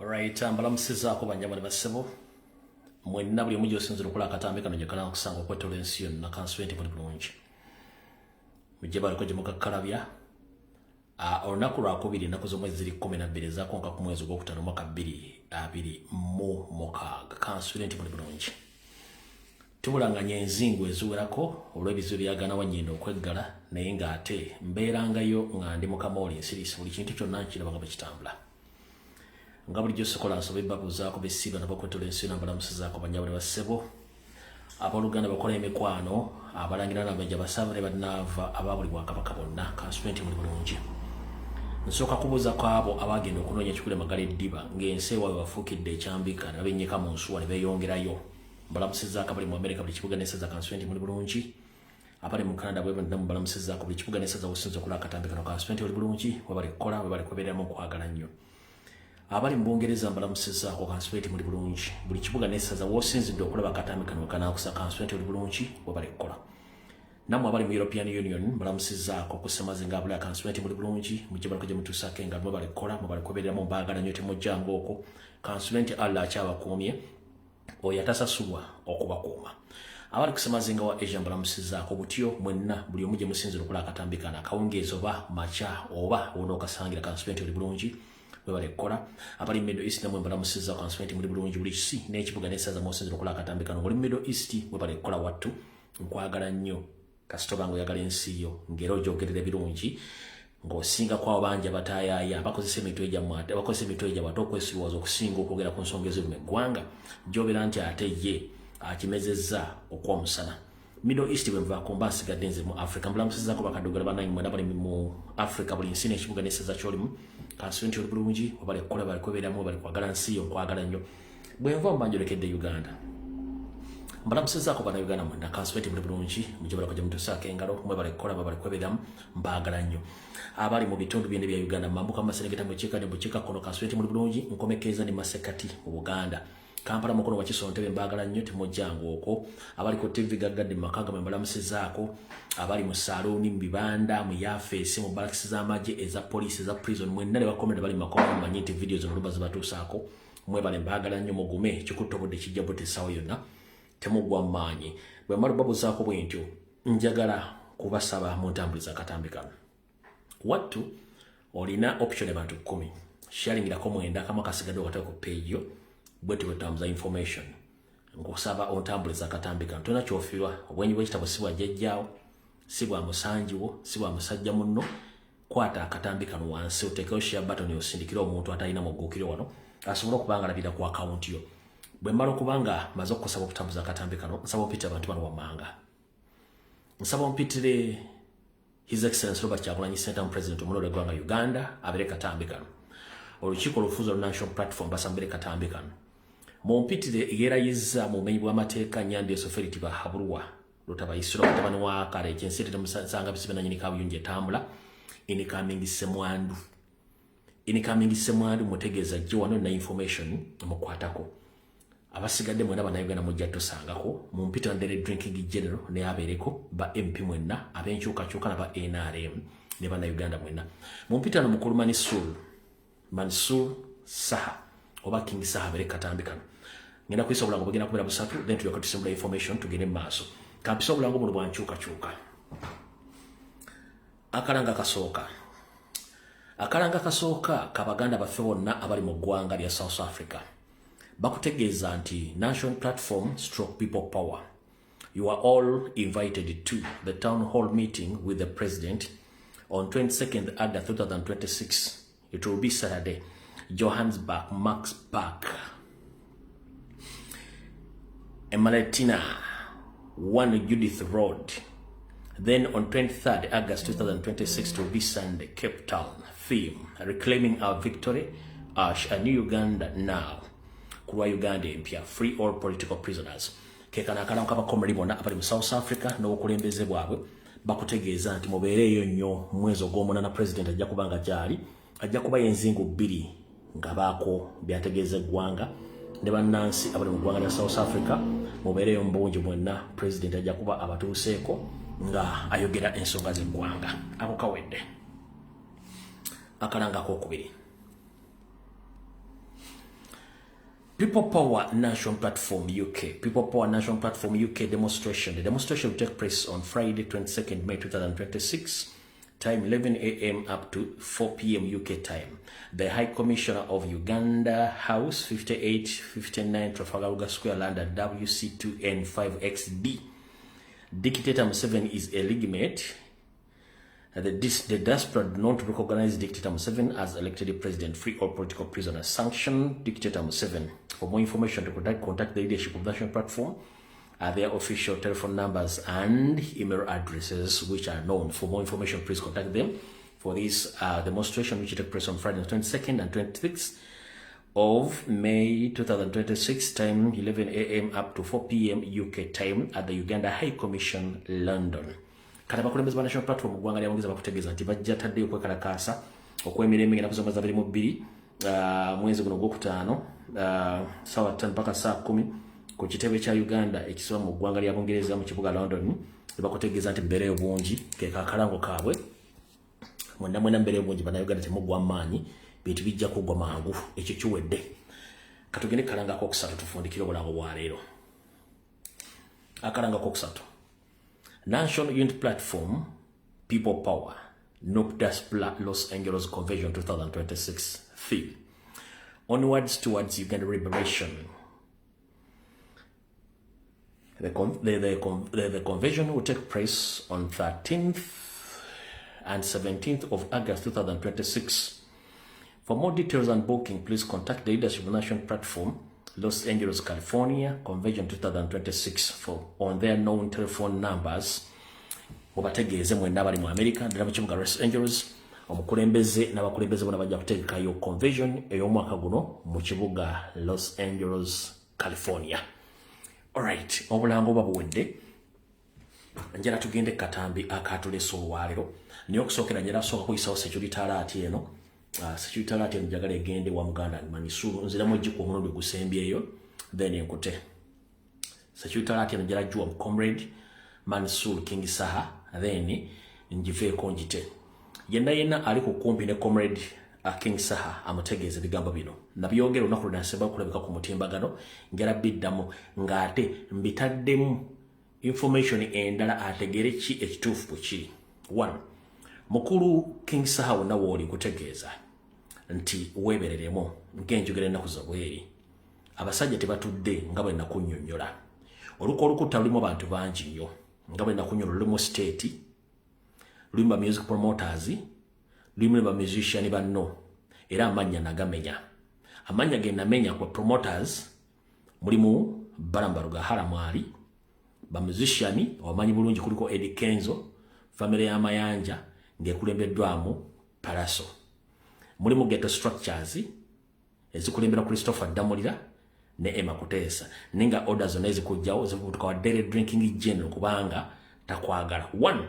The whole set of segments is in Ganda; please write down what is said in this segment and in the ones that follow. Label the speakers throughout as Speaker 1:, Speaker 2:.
Speaker 1: Alright, mbalamusizaako banyama ne bassebo mwenna buli omu gy'osinzira okukola akatambi kano gyekana okusanga okwetola ensi yonna kanswenti muli bulungi mujje baliko gye mukakkalabya olunaku lwakubiri ennaku z'omwezi ziri 12 ezaakonka ku mwezi ogwokutaano mwaka 2026 kanswenti muli bulungi tubulanganya enzingo eziwerako olw'ebizibu byagana wanyenda okweggala naye ng'ate mbeerangayo nga ndi mukama oli ensirisi buli kintu kyonna nkiraba nga bwekitambula nga bulijjo sokola nsobe babuzaako besiba nabo kwetola ensi yonna mbalamusizaako banyabo ne bassebo abooluganda bakola emikwano abalangira n'abajja basaba ne bannaava aba buli bwakabaka bonna kanswenti muli bulungi nsooka kubuuza kwabo abagenda okunoonya ekikule magala eddiba ng'ensi ewaabwe bafuukidde ekyambika ne babennyeka mu nsuwa ne beeyongerayo mbalamusizaako abali mu Amerika buli kibuga n'essaza kanswenti muli bulungi abali mu Canada bwe bonna mbalamusizaako buli kibuga n'essaza wosinza okola akatambi kano kanswenti muli bulungi we bali kukola we bali kwebeeramu okwagala nnyo abali mu Bungereza mbalamusizaako kanswenti muli bulungi buli kibuga n'essaza wosinzidde okulaba akatambi kano kanaakusa kanswenti muli bulungi we bali kukola namwe abali mu European Union mbalamusizaako okusemazinga abuli akanswenti muli bulungi mujje baliko gye mutuusaako enga mwe bali kukola mwe bali kwebeeramu mbaagala nnyo temujjanga okwo kanswenti Allah akyabakuumye oyo atasasulwa okubakuuma abali kusemazinga wa Asia mbalamusizaako butyo mwenna buli omu gye musinzira okukola akatambi kano akawungeezi oba makya oba onookasangira kanswenti muli bulungi we bali kukola abali Middle East namwe mbalamusizaako kanswenti muli bulungi buli kisi n'ekibuga n'essaza musinzira okukola akatambi kano ng'oli Middle East we bali kukola wattu nkwagala nnyo kasita obanga oyagala ensi yo ng'era ogyogerera birungi ng'osinga kwabo bangi abataayaaya abakozesa emitwe gyammwe ate abakozesa emitwe gyabwe ate okwesiwaza okusinga okwogera ku nsonga eziruma eggwanga gy'obeera nti ate ye akimezezza okw'omusana Middle East bwe nvaako mba nsigadde nze mu Africa mbalamusizaako bakaddugala bannange mwena bali mu Africa buli nsi n'ekibuga n'essaza ky'olimu kanswenti oli bulungi we bali kukola bali kwebeeramu bali kwagala nsi yo nkwagala nnyo bwe nva mbanjolekedde Uganda mbalamusizaako bana Uganda mwenna kanswenti muli bulungi mujje balako gye mutuusaako engalo mwe bali kukola bwe bali kwebeeramu mbaagala nnyo abali mu bitundu byonna bya Uganda mambuka mu maserengeta mu bukiika ne bukiikakkono kanswenti muli bulungi nkomekereza ne Masekati mu Buganda Kampala mukono wa Kisontebe mbaagala nnyo temujjanga okwo abali ku TV gaggadde mu maka mbalamusizaako abali mu saluuni mu bibanda mu yafeesi mu balakisi z'amagye eza poliisi eza prison mwenna ne bakomera bali makomo manyi nti video zino luba zibatuusaako mwe bali mbaagala nnyo mugume kikutta obudde kijja bote essaawa yonna temugwa maanyi bwe mmala babuzaako bwe ntyo njagala kubasaba mu ntambuliza akatambi kano wattu olina option abantu 10 sharingirako mwenda kama kasigadde wakatako ku page yo bwete bwetambuza information ngosaba ontambuliza akatambi kano tona kyofirwa obwenyi bw'ekitabo si bwa jjajjaawo si bwa musanjiwo si bwa musajja munno kwata akatambi kano wansi oteekeo share button osindikira omuntu atalina muggukiro wano asobola okubanga alabira ku account yo bwe mmala okubanga maze okukusaba okutambuza akatambi kano nsaba ompitire abantu bano wammanga nsaba ompitire His Excellency Robert Kyagulanyi Ssentamu President omulole gwanga Uganda abere katambi kano olukiiko olufuuza National Platform basambire katambi kano mumpitire yeerayiza mu bumenyi bw'amateeka Nyandi Esoferi bahabulwa lutabayisira okutabani wa kale ekyensi temusanga bisibe nanyini kabuyunji etambula inikaming semwandu mutegeeza gye wano na information mukwatako abasigadde mwena bannayuganda mujja tusangako mumpitira ndere drinking general ne abeereko ba MP mwenna ab'enkyukakyuka na ba NRM ne bannayuganda mwenna mumpitira nomukulu Mansur Saha oba King Saha abeere katambi kano ngenda kuyisa obulango bugenda kubeera busatu then tulyoka tusimbula information tugende mu maaso kampisa obulango buno bwankyukakyuka akalanga kasooka kabaganda baffe bonna abali mu ggwanga lya South Africa bakutegeeza nti National Platform stroke People Power you are all invited to the town hall meeting with the president on 22nd August 2026 it will be Saturday Johannesburg Max Park Emaletina 1 Judith Road then on 23rd August 2026 it will be Sunday Cape Town theme reclaiming our victory a new Uganda now kulwa Uganda empya free all political prisoners kekana akalamu kabakomeri bonna abali mu South Africa n'obukulembeze bwabwe bakutegeeza nti mubeereeyo nnyo mwezi ogw'omunana president ajja kubanga gyali ajja kuba enzingo 2 nga baako byategeeza eggwanga ne bannansi abali mu ggwanga lya South Africa mubeereeyo mbungi mwenna president ajja kuba abatuuseeko nga ayogera ensonga z'eggwanga ako kawedde akalanga ak'okubiri People Power National Platform UK. People Power National Platform UK demonstration. The demonstration will take place on Friday, 22nd May 2026. Time 11 a.m. up to 4 p.m. UK time. The High Commissioner of Uganda, House 5859 Trafalgar Square, London, WC2N5XD. Dictator Museveni is illegitimate. The diaspora do not recognize Dictator Museveni as elected president. Free all political prisoners. Sanction Dictator Museveni. For more information, to contact the leadership of the national platform. Their official telephone numbers and email addresses, which are known. For more information, please contact them for this demonstration, which will take place on Friday, 22nd and 26th of May 2026, time 11 a.m. up to 4 p.m. UK time at the Uganda High Commission, London. Kati abakulembeze ba national platform gwanga lyabongeza bakutegeeza nti bajja taddeyo okwekalakaasa okw'emirembe ngenda kusoma za 22 mwezi guno gw'okutaano sawa 5 mpaka saa 10 ku kitebe kya Uganda ekisoma mu ggwanga lya Bungereza mu kibuga London. Bakutegeeza nti mbeereyo bungi ke kakalango kaabwe mwena mbeereyo bungi bannayuganda temugwa maanyi bintu bijja kugwa mangu ekyo kiwedde. Katugende kalanga kokusatu tufundikire obulango bwa leero. Akalanga kokusatu. National Unity Platform, People Power, Nope Diaspora Los Angeles Convention 2026 theme. Onwards towards Uganda liberation. The convention will take place on 13th and 17th of August 2026. For more details and booking, please contact the leadership of the national platform, Los Angeles, California, Convention 2026 on their known telephone numbers. Obategeeze mwenda abali mu America, ddala mu kibuga Los Angeles, omukulembeze n'abakulembeze bonna bajja kuteekayo convention ey'omwaka guno mu kibuga Los Angeles, California. Alright, obulango babuwedde. Njala tugende katambi akatulesa olwaliro. Niyo okusookera njala sooka kuyisawo security alert eno. Security alert eno njagala egende wa Muganda Manisuru nziramu ejjiko omulundi gusembyeyo then enkute. Security alert eno njala jjuwa comrade Manisuru King Saha then njiveeko njite. Yenna ali ku kumpi ne comrade King Saha amutegeeza bigambo bino. Nabyogera olunaku lunaseba kulabika ku mutimbagano njala biddamu ng'ate mbitaddemu information endala ategere ki ekituufu bwe kiri. 1. Mukulu King Saha wonna wooli kutegeeza nti weebereremu ng'enjogera ennaku zabweri. Abasajja tebatudde nga bwe nakunnyonnyola. Oluko olukuta lulimu abantu bangi nnyo nga bwe nakunnyola, lulimu state, lulimu ba music promoters, lulimu ba musician banno, era amannya nagamenya. Amannya ge namenya kwa promoters mulimu Barambaruga Haramwali, ba musician wamanyi bulungi kuliko Eddie Kenzo, family ya Mayanja ngekulembeddwamu Paraso. Mulimu Ghetto Structures ezikulembera Christopher Damulira ne Emma Kutesa. Ninga orders zonna ezikujjawo zivubutuka wa daily drinking general kubanga takwagala. 1.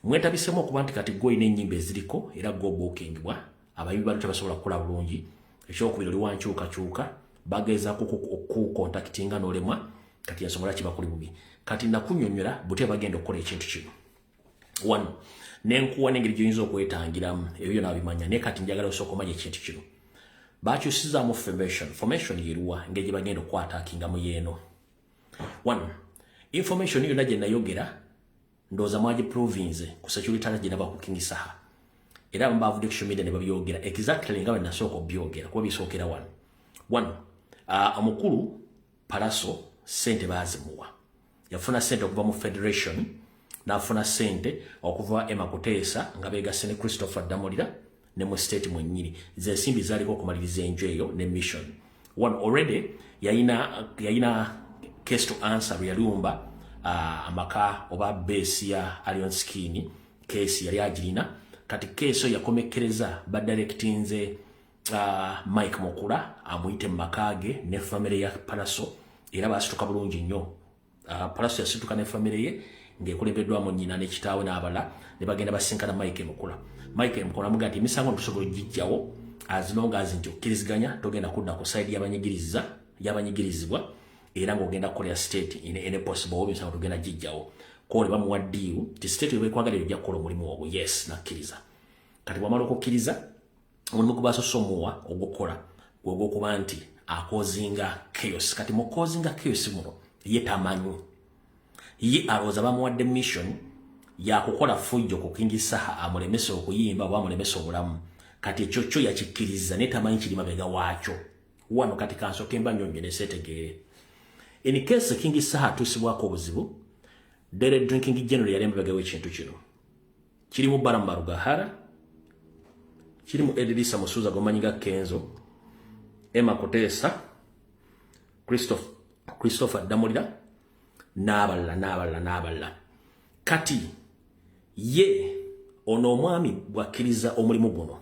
Speaker 1: Mwetabisemu okuba nti kati gwe n'ennyimba eziriko era go bookingibwa abayimbi bano tebasobola kukola bulungi. Ekyokubiri oli wankyukakyuka bagezaako okucontactinga n'olemwa kati ensonga lwaki bakuli bubi. Kati nakunnyonnyola bute bagenda okukola ekintu kino. 1. Nenkuwa n'engeri gy'oyinza okwetangiramu ebyo nabimanya naye kati njagala osooka omanya ekintu kino. Bakyusizaamu formation yeruwa ngeri gye bagenda okukwataakingamu yeeno. 1. Information yonna gye nayogera ndowooza mwagiprovinze ku security alert gye naba ku King Saha. Era abamu bavudde ku social media ne babyogera exactly nga bwe nasooka obyogera kuba bisookera wano. 1. Omukulu Paraso ssente baazimuwa. Yafuna ssente okuva mu federation n'afuna ssente okuva Emma Kutesa nga beegasse ne Christopher Damulira ne mu state mwennyini. Ze nsimbi zaaliko okumaliriza enju eyo ne mission. 1. Already yayina case to answer yalumba amaka oba base ya Alion Skini case yali agirina. Kati case yakomekereza badirectinze Mike Mukula amuyite makage ne family ya Paraso era basituka bulungi nnyo. Paraso yasituka ne family ye ngekulembeddwamu nnyina ne kitaawe n'abala ne bagenda basinkana Mike Mukula. Mike Mukula amugaa nti emisango tusobola ogijjawo as long as nti okkiriziganya togenda kudda ku side y'abanyigirizibwa era ng'ogenda kukolera state in possible emisango togenda gijjawo. Ko ne bamuwa deal ti state ebekwagalira ojja kukola omulimu ogwo. Yes, nakkiriza. Kati bwamala okukkiriza omulimu gwe basosomuwa ogukola ogwokuba nti akozinga chaos. Kati mu kozinga chaos muno ye tamanyi, ye alowooza bamuwadde mission ya kukola fujjo ku King Saha amulemesa okuyimba oba amulemesa obulamu. Kati ekyo kyo yakikkiriza ne tamanyi kiri mabega waakyo. Wano kati kansooke mba nnyonnyole seetegeere. In case King Saha atuusibwako obuzibu, Dere Drinking General yali emabega w'ekintu kino. Kirimu Baramu Marugahara, kirimu Edrisa Musuuza Gomanyiga Kenzo, Emma Kotesa, Christopher Damulira, n'abalala. Kati ye ono omwami bwakkiriza omulimu guno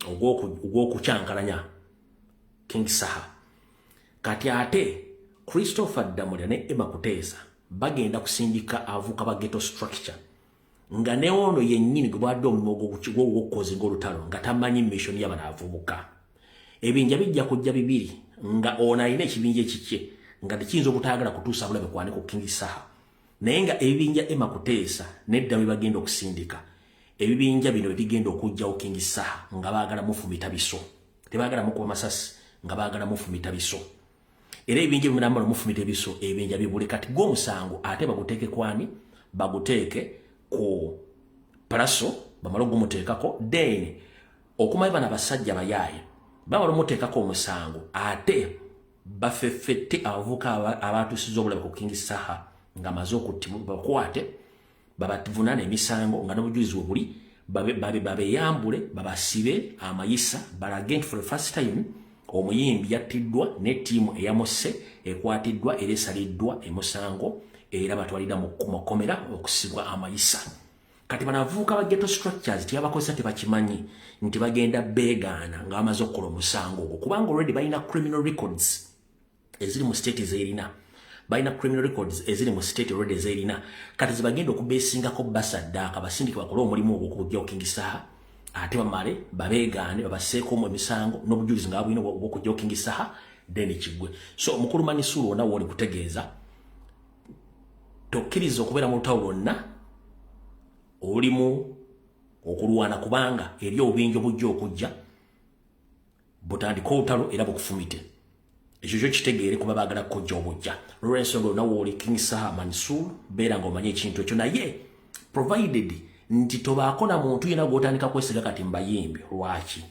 Speaker 1: ogw'okukyankalanya King Saha. Kati ate Christopher Damulira ne Emma Kotesa bagenda kusindika avuka ba ghetto structure nga ne ono yennyini gwadde omulimu gw'okukozinga olutalo nga tamanyi mission y'abana avubuka. Ebinja bijja kujja bibiri nga ono alina ekibinja ekikye nga tekiyinza obutaagala kutuusa bulabe kwane ku King Saha. Naye nga ebibinja Emma Kotesa nedda bwe bagenda okusindika, ebibinja bino bigenda okujjawo King Saha nga baagala mufumita biso. Tebaagala mukuba masasi nga baagala mufumita biso. Era ebinja bimulambala mufumita ebiso ebinja bibule. Kati gw'omusango ate baguteeke kwani? Baguteeke ku Palaso, bamala ogumuteekako, then okumanya bana basajja bayaaye bamala omuteekako omusango ate bafeffette abavubuka abatuusiza obulabe ku King Saha nga amaze okuttibwa bakwate babavunana emisango nga n'obujulizi buli babeyambule babasibe amayisa balage for the first time omuyimbi yattiddwa ne ttiimu eyamuse ekwatiddwa era esaliddwa emusango era batwalira mu kukomera okusibwa amayisa. Kati banavubuka ba ghetto structures tebakozesa tebakimanyi nti bagenda beegaana nga bamaze okukola omusango ogwo kubanga already balina criminal records eziri mu state ezerina. Baina criminal records eziri mu state already ezerina. Kati zibagenda okubeesingako basaddaaka basindiki bakole omulimu ogw'okujjawo King Saha ate bamale babeegaane babaseeko mu emisango n'obujulizi nga babulina obw'okujjawo King Saha then kiggwe. So mukulu Manisulu wonna woli kutegeeza tokkiriza okubeera mu lutalo lwonna olimu okulwana kubanga eri obubinja obujja okujja butandika olutalo era bukufumite. Ekyo kyo kitegeere kuba baagala kujja obujja. Lw'ensonga nawo oli King Saha Manisulu beera ng'omanye ekintu ekyo naye provided nti tobaako na muntu yena gw'otandika kwesiga kati mbayimbi. Lwaki?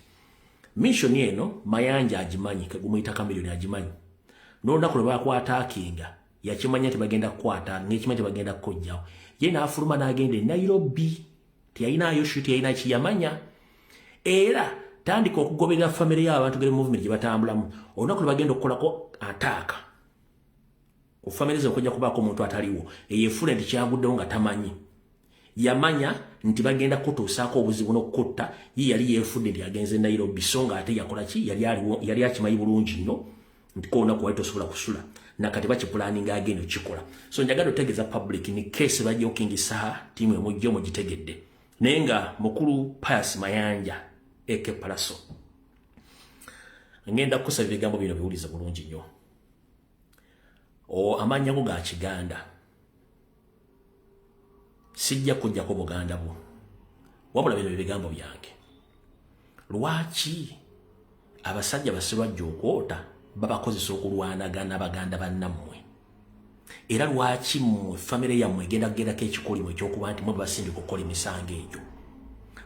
Speaker 1: Mission eno Mayanja agimanyi, Kagumuyita Kamiliyoni agimanyi. N'olunaku lwe bakwataakinga yakimanya nti bagenda kukwata n'ekimanyi nti bagenda kujjawo. Ye n'afuluma n'agenda e Nairobi. Teyalinayo shuti yalina kiyamanya. Era tandika okugoberera family y'abantu gere movement gye batambulamu. Olunaku lwe bagenda okukolako ataaka ku family ze okujja kubaako omuntu ataliwo eyeefula nti kyaguddewo nga tamanyi. Yamanya nti bagenda kutuusaako obuzibu n'okutta ye yali yeefudde nti agenze Nairobi so nga ate yakola ki yali akimanyi bulungi nnyo nti ko olunaku wali tosobola kusula nakati bakipulaninga agenda okikola. So njagala otegeeza public ni case bajja King Saha tiimu emujja omugitegedde naye nga mukulu Pius Mayanja eke Palaso ngenda kukusaba ebigambo bino biwulize bulungi nnyo. Amannya go ga Kiganda sijja kujjako Buganda bwo wabula bino ebigambo byange. Lwaki abasajja basibajja okwota babakozesa okulwanagana baganda bannammwe? Era lwaki mu family yammwe egendagerako ekikolimo ekyokuba nti mwe basindika okukola emisango egyo?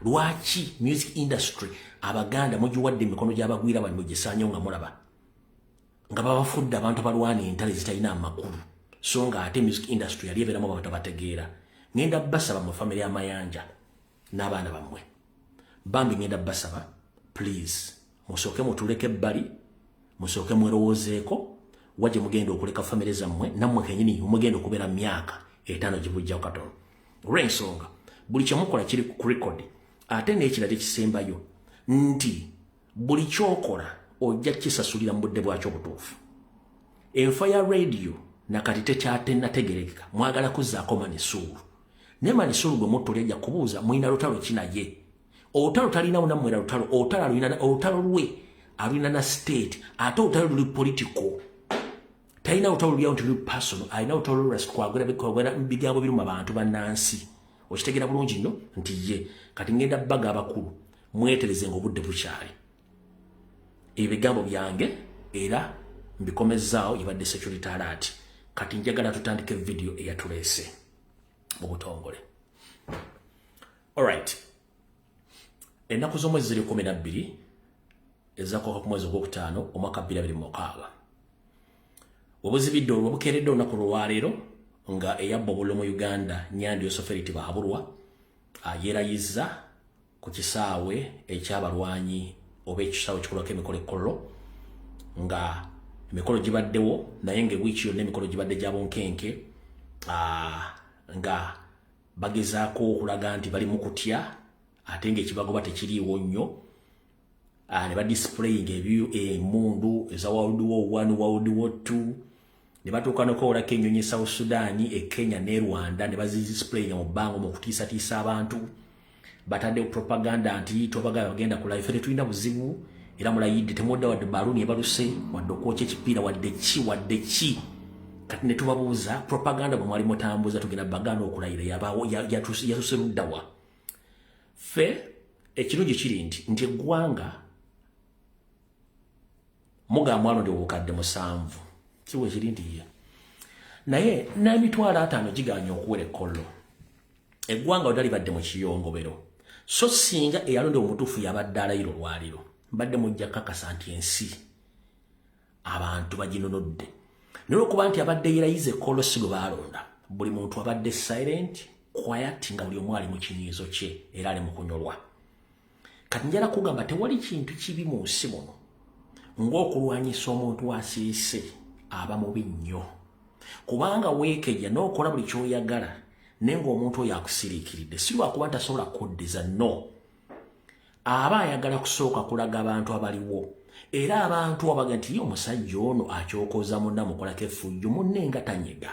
Speaker 1: Lwaki music industry abaganda mugiwadde emikono gy'abagwira bali mugisaanyo nga mulaba nga babafudde abantu abalwana entale zitalina amakulu so nga ate music industry yali ebeeramu abantu abategeera? Ngenda basaba mu family ya Mayanja n'abaana bammwe bambi ngenda basaba please musooke mutuleke ebbali musooke mwerowoozeeko wajje mugenda okuleka family zammwe nammwe kenyini mugenda okubeera myaka 5 gibujjawo katono. Olw'ensonga buli kyemukola kiri ku record ate n'ekirala ekisembayo nti buli kyokola ojja kisasulira mu budde bwakyo obutuufu. Enfa ya radio nakati tekyategerekeka mwagala kuzzaako Manisulu ne Manisulu gwe mutuli ajja kubuuza mwina lutalo ki naye? Olutalo talinawo nammwe era olutalo lwe alina na state ate olutalo luli political. Talina olutalo lulyawo nti luli personal, alina olutalo lulasi kwagala bigambo biruma abantu bannansi. Okitegeera bulungi nnyo nti ye kati ngenda baga abakulu mweterezenga obudde bukyali. ebigambo byange era mbikomezaawo yibadde security alert kati njagala tutandike video eyatulese mu butongole. Alright, ennaku z'omwezi ziri 12 ezakooka ku mwezi gw'okutaano omwaka 2026 obuzibidde olwobukeeredde olunaku lwaleero nga eyabba obululu mu Uganda Nyandi Yoseferiti Bahabulwa yeerayiza ku kisaawe ekyabalwanyi oba ekisaawe kikolwako emikolo ekkololo nga emikolo gibaddewo naye ng'ewiiki yonna emikolo gibadde gya bunkenke nga bagezaako okulaga nti bali mu kutya ate ng'ekibagoba tekiriiwo nnyo ne badisipuleyinga emundu eza World War I, World War II ne batuuka n'okwolako ennyonyi South Sudan, Kenya ne Rwanda ne bazidisipuleyinga mu bbanga mu kutiisatiisa abantu. Batadde propaganda nti tobagala bagenda ku live fete tulina buzibu era mulayidde temudda wadde baluni ebaluse wadde okwokya ekipiira wadde ki kati ne tubabuuza propaganda bwe mwali mutambuza tugenda bagana okulayira yatuse luddawa fe ekirungi kiri nti eggwanga mugamba alonde obukadde 7 kiwe kiri nti naye n'emitwalo 5 giganya okuwera ekkollo eggwanga odali badde mu kiyongobero so singa eyalonde omutuufu yabadde alayiro lwaliro mbadde mujja kakasa nti ensi abantu baginonodde naye okuba nti abadde yeerayiza ekkollo si gwe baalonda buli muntu abadde silent quiet nga buli omu ali mu kinyiizo kye era ali mu kunyolwa. Kati njala kugamba tewali kintu kibi mu nsi muno ng'okulwanyisa omuntu asiise aba mubi nnyo kubanga weekejja n'okola buli ky'oyagala naye ng'omuntu oyo akusiriikiridde si lwakuba tasobola kuddeza no aba ayagala kusooka kulaga abantu abaliwo era abantu abaga nti omusajja ono akyokoza munna mukolako effujjo munne nga tanyega.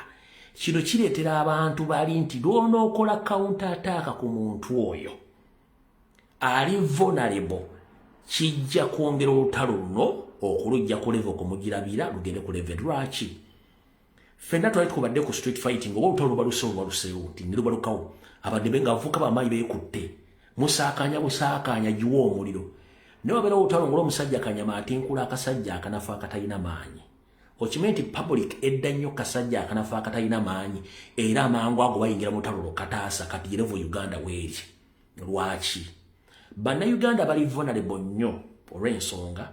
Speaker 1: Kino kireetera abantu bali nti lw'onookola counter attack ku muntu oyo ali vulnerable kijja kwongera olutalo luno okulujja ku level kumugirabira lugende ku level lwaki fenna twali tukubadde ku street fighting oba olutalo lubaluseewo nti ne lubalukawo abadde be ng'avuka bamaanyi beekutte musaakanya giwa omuliro ne wabeera olutalo ng'olw'omusajja kanyama atinkula akasajja akanafa akatalina maanyi okimanyi nti public edda nnyo kasajja akanafa akatalina maanyi era amangu ago bayingira mu lutalo lokataasa kati yerevo Uganda weeri lwaki bannayuganda bali vulnerable nnyo olw'ensonga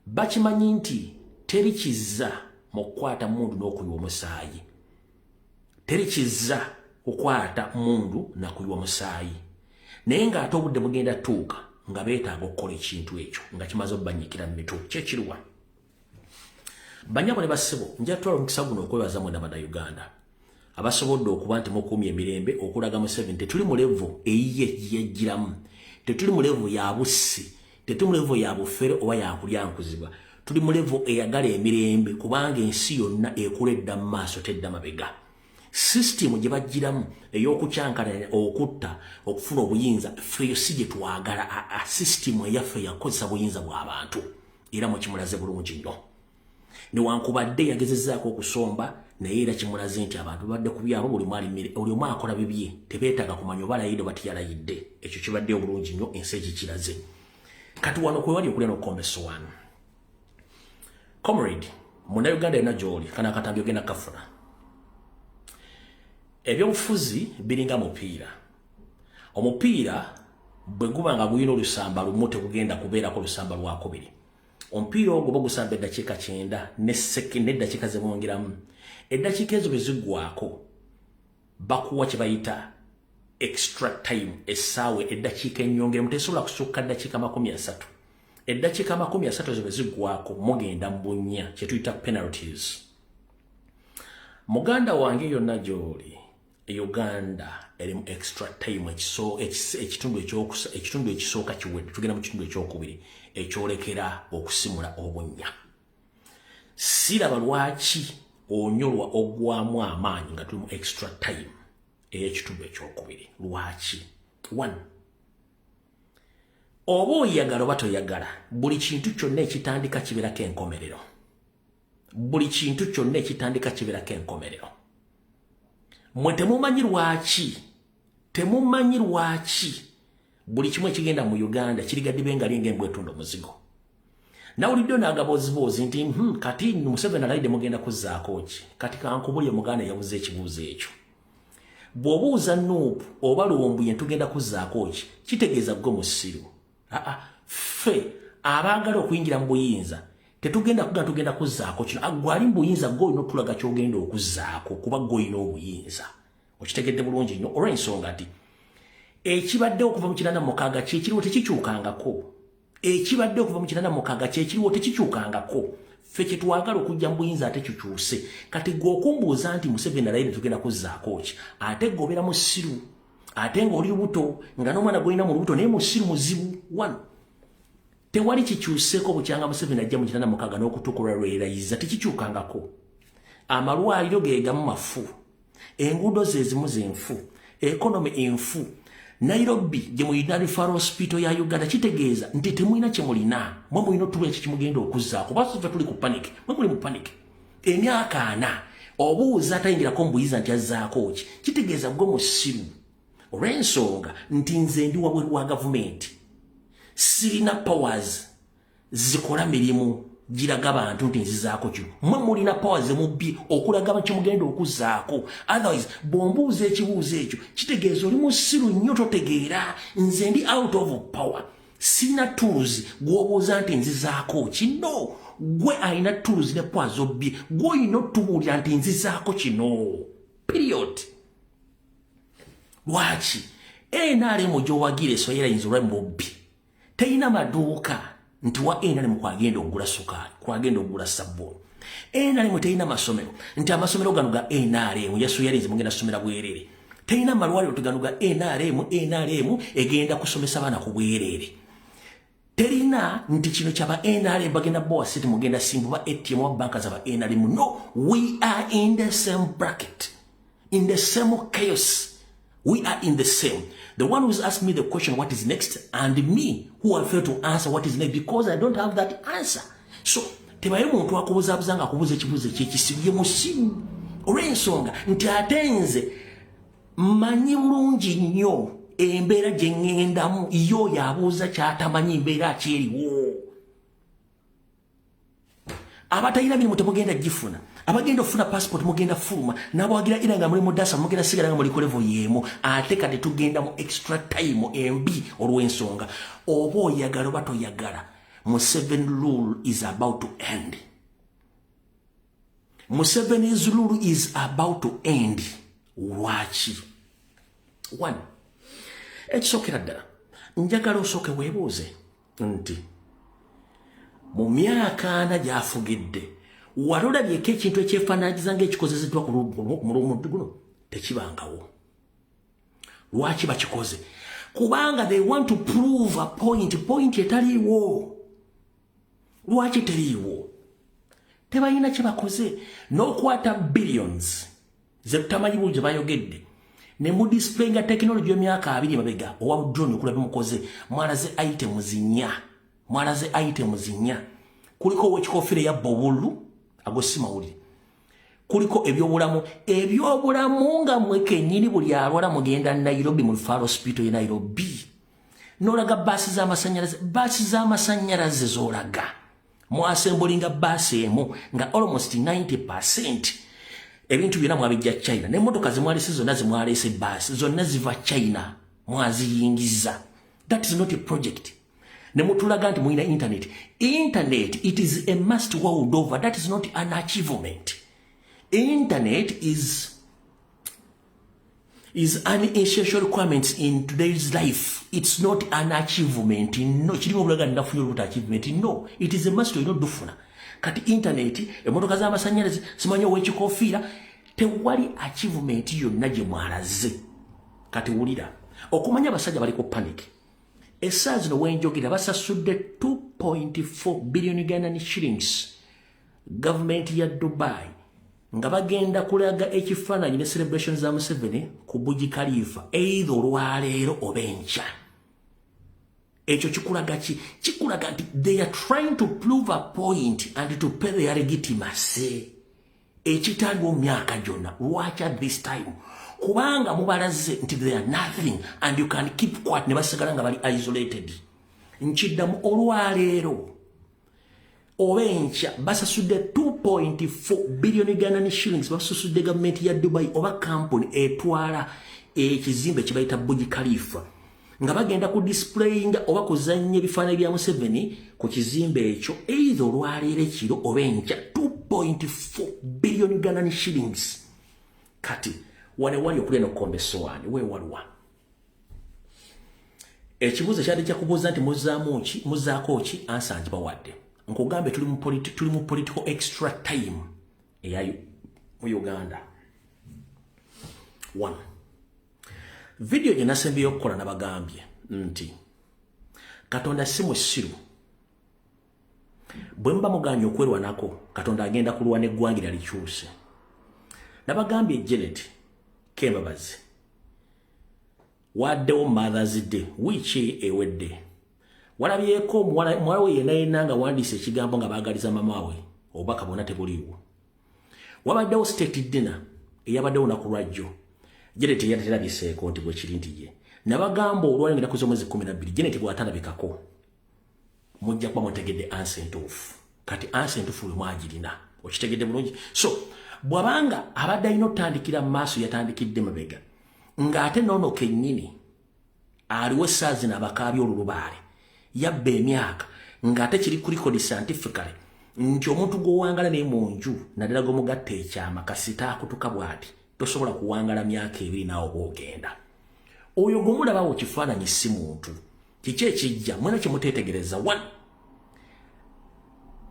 Speaker 1: bakimanyi nti teri kizza mu kukwata mundu n'okuyiwa omusaayi teri kizza kukwata mundu nakuyiwa omusaayi naye ng'ate obudde bugenda tuuka nga beetaaga okukola ekintu ekyo nga kimaze obbanyikira mu mitu kyekiruwa banyabo ne bassebo nja tutwala omukisa guno okwebaza mwena bannayuganda abasobodde okuba nti mukuumya emirembe okulaga mu 7 tetuli mu levo eyiye yejjiramu tetuli mu levo ya bussi tetuli mu levo ya bufere oba yakulyankuzibwa tuli mu levo eyagala emirembe kubanga ensi yonna ekuledda mu maaso tedda mabega system gye bagiramu ey'okukyankana okutta okufuna obuyinza feyo si gye twagala a system eyaffe yakozesa buyinza bw'abantu era mukimulaze bulungi nnyo newankubadde yagezezzaako okusomba naye era kimulaze nti abantu badde ku byabo buli omu akola bibye tebeetaaga kumanya oba alayidde oba tiyalayidde ekyo kibadde obulungi nnyo ensi ekikiraze kati wano kwe wali okulya n'okukombesa wano comrade munnayuganda yonna gy'oli kana akatambi ogenda kafuna ebyobufuzi biringa mupiira omupiira bwe guba nga gulina olusamba lumu tegugenda kubeerako lusamba lwakubiri omupiira ogwo bagusamba eddakiika 9 n'eddakiika ze bongeramu eddakiika ezo bwe ziggwako bakuwa kye bayita extra time essaawe eddakiika ennyongeramu tesobola kusukka ddakiika 30 eddakiika 30 ezo bwe ziggwako mugenda mu bunnya kye tuyita penalties muganda wange yonna gy'oli Uganda erimu extra time ekitundu ekisooka kiwedde tugenda mu kitundu ekyokubiri ekyolekera okusimula obunnya siraba lwaki onyolwa ogwamu amaanyi nga tuli mu extra time ey'ekitundu ekyokubiri lwaki 1 oba oyagala oba toyagala buli kintu kyonna ekitandika kibeerako enkomerero buli kintu kyonna ekitandika kibeerako enkomerero mwe temumanyi lwaki buli kimu ekigenda mu Uganda kirigadde benga linga embwetundo muzigo nawulidde n'agabozibozi nti kati Museveni alayidde mugenda kuzzaako ki kati kankubulye Muganda yabuze ekibuuzo ekyo bw'obuuza Nuupu oba Luwumbuye tugenda kuzzaako ki kitegeeza gwe musiru ffe abaagala okuyingira mu buyinza tugenda kuzzaako kino gwali mu buyinza gwe olina otulaga ky'ogenda okuzzaako kuba gwe olina obuyinza okitegedde bulungi nnyo olw'ensonga nti ekibaddewo okuva mu 86 kyekiriwo tekikyukangako ekibadde okuva mu 86 kyekiriwo tekikyukangako ffe kyetwagala okujja mu buyinza ate kikyuse kati gwe okumbuuza nti Museveni alayidde tugenda kuzzaako ki ate gobera musiru ate ng'oli lubuto nga n'omwana gwolina mu lubuto naye musiru muzibu wano tewali kikyuseeko bukyanga Museveni ajja mu 86 n'okutuukula lwerayiza tekikyukangako amalwaliro geegamu mafu enguudo ze zimu zenfu ekonomi enfu Nairobi gye muyina Referral Hospital ya Uganda kitegeeza nti temulina kye mulina mwe mulina otulwa ekyo kimugenda okuzzaako basuva tuli ku panic mwe muli mu panic emyaka 4 obuuza atayingirako mu buyinza nti azzaako ki kitegeeza gwe musiru olw'ensonga nti nze ndi wabweru wa gavumenti sirina powers zikola mirimu giraga abantu nti nzizaako kino mwe mulina powers mubbi okulaga kimugenda okuzzaako otherwise bw'ombuuza ekibuuzo ekyo kitegeeza oli musiru nnyo totegeera nze ndi out of power sina tools gw'obuuza nti nzizaako kino gwe alina tools ne powers obbi gwe olina otubuulira nti nzizaako kino period lwaki NRM gy'owagira soyera yinza olwa mubbi teyina maduuka nti wa NRM kwagenda okugula sukaali kwagenda okugula sabbuuni NRM teyina masomero nti amasomero gano ga NRM yasuyalinze mugenda kusomera bwerere teyina malwaliro tugano ga NRM egenda kusomesa baana ku bwerere terina nti kino kyaba NRM bagenda bowa siti mugenda simbu ba ATM wa banka zaba NRM no we are in the same bracket in the same chaos. We are in the same. The one who's asked me the question, what is next, and me, who I fail to answer what is next because I don't have that answer. So, tebayo muntu akubuzabuzanga akubuza ekibuzo kyekisibuye musimu. Olw'ensonga nti ate nze mmanyi bulungi nnyo embeera gye ŋŋendamu yo yabuuza kyatamanyi mbeera kyeriwo. Abatayina mirimu temugenda gifuna. Abagenda ofuna passport mugenda fuluma n'abawagira era nga muli mu dasa mugenda sigala nga muli ku level yemu ate kati tugenda mu extra time embi olw'ensonga oba oyagala oba toyagala Museveni rule is about to end. Museveni's rule is about to end. Lwaki? One, ekisookera ddala njagala osooke weebuuze nti mu myaka 4 gy'afugidde walolabyeko ekintu ekyefaanaanyiriza ng'ekikozezeddwa ku mulumuddu guno tekibangawo. Lwaki bakikoze? Kubanga they want to prove a point etaliiwo. Lwaki teriiwo? Tebalina kye bakoze n'okwata billions ze tutamanyi bulungi bayogedde ne mu display nga technology y'emyaka 2 mabega owa drone okulaba mukoze mwalaze item zinya kuliko wekikofire ya bobulu agosima uli kuliko ebyobulamu nga mweke nyini buli alwala mugenda Nairobi mu Referral Hospital ya Nairobi nolaga basi z'amasannyalaze zolaga mu assemblinga basi emu nga almost 90% ebintu byonna mwabijja China n'emmotoka zimwalese zonna zimwalese basi zonna ziva China mwaziyingiza. That is not a project. Nemutulaga nti muina internet. Internet, it is a must world over. That is not an achievement. Internet is an essential requirement in today's life. It's not an achievement. No, achievement. No, it is a must. Dufuna. Kati internet, emotoka z'amasannyalaze simanyi ow'ekikoofiira tewali achievement yonna gye mwalaze. Kati wulira okumanya abasajja bali ku panic. Essaawa zino wenjogera basasudde 2.4 billion Ugandan shillings government ya Dubai nga bagenda kulaga ekifaananyi ne celebrations za Museveni ku Burj Khalifa either olwaleero oba enkya. Ekyo kikulaga ki? Kikulaga nti they are trying to prove a point and to pay their legitimacy. Ekitaliwo myaka gyonna. Lwaki at this time? Kubanga mubalaze nti they are nothing and you can keep quiet ne basigala nga bali isolated. Nkiddamu olwaleero obencha basasudde 2.4 billion Ghanaian shillings basasudde government ya Dubai oba company etwala ekizimbe kibayita Burj Khalifa nga bagenda ku displayinga oba kuzanya ebifaananyi bya Museveni ku kizimbe ekyo either olwaleero kiro obencha 2.4 billion Ghanaian shillings. Kati wane wali okulya n'okkomba essowaani weewaliwa ekibuuzo kyali kyakubuuza nti muzaako ki ansa ngibawadde nkugambe tuli mu political extra time eyayo mu Uganda. 1 video gye nasembyeyo okukola nabagambye nti Katonda si musiru bwe mba muganye okwerwanako Katonda agenda kulwana eggwangira likyuse. Nabagambye Janet Kembabazi waddewo Mother's Day wiiki ewedde walabyeko mwala we yenna nga wandiise ekigambo nga baagaliza mama we obubaka bwonna tebuliiwo. Wabaddewo state dinner eyabaddewo naku lwajjo Janet yaterabiseeko nti bwe kiri nti ye nabagamba olwalengera ku z'omwezi 12 Janet bw'atalabikako mujja kuba mutegedde ansi entuufu. Kati ansi entuufu lwe mwagirina okitegedde bulungi. So bwabanga abadde alina otandikira mu maaso yatandikidde mabega ng'ate noono kennyini aliwo essaazi n'abakaabi olulubaale yabba emyaka ng'ate kiri ku record scientifically nti omuntu gw'owangala naye mu nju naddala g'omugatta ekyama kasita akutuka bw'ati tosobola kuwangala myaka 2 naawe bw'ogenda. Oyo gw'omulabawo kifaananyi si muntu kiki ekijja mwena kye muteetegereza. 1